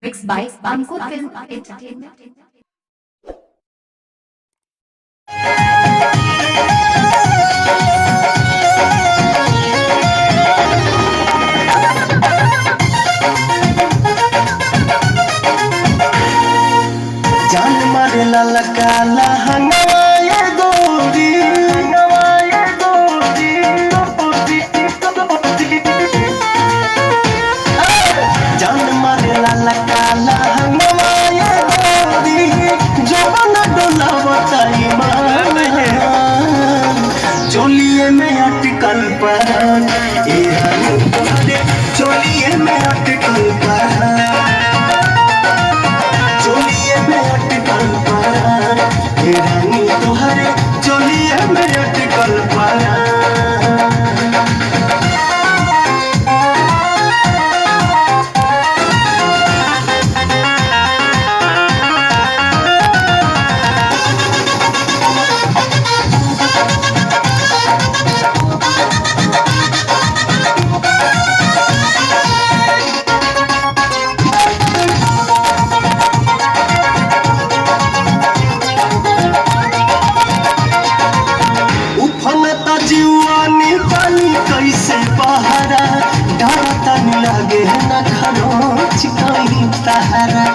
Mixed by Ankur Film Entertainment. जान मारे लाला काला हंगवाए गोरी जान मारे लाला काला हंगवाए गोरी जवन डोला बताई चोलिए में अटकल परान ए रानी तोहरे चोलिए में अटकल परान रानी तुहरे चोलिए में अटकल परान जीवानी पानी कैसे बहारा डरता नहीं लगे न खरोच कहीं तहरा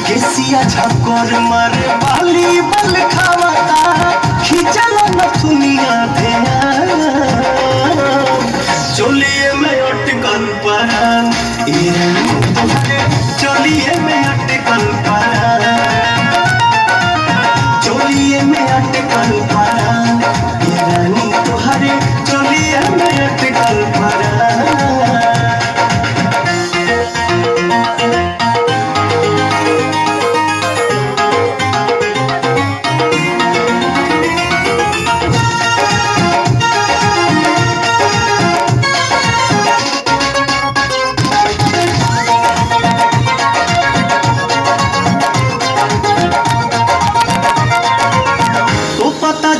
केसिया झकोर मारे बाली बल खावता खिंचल न सुनिया चोलिए में अटकल परान ए रानी तुहरे चोलिए में अटकल परान चोलिए में अटकल परान ए रानी तुहरे चोलिए में अटकल परान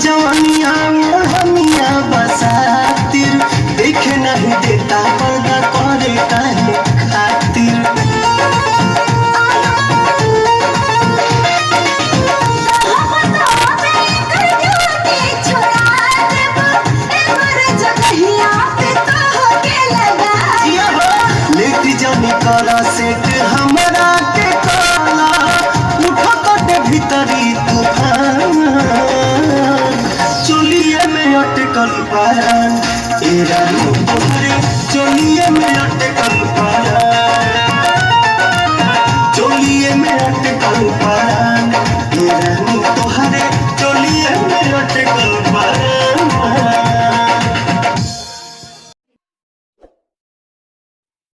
जवानिया हमिया बसातिर देखे नहीं देता पर्दा करे काहे खातिर लेट जानी करा सेट हमरा के काला उठा कटे भीतरी तूफान चोलिए में अटकल परान ए रानी तुहरे चोलिए में अटकल परान चोलिए में अटकल परान ए रानी तुहरे चोलिए में अटकल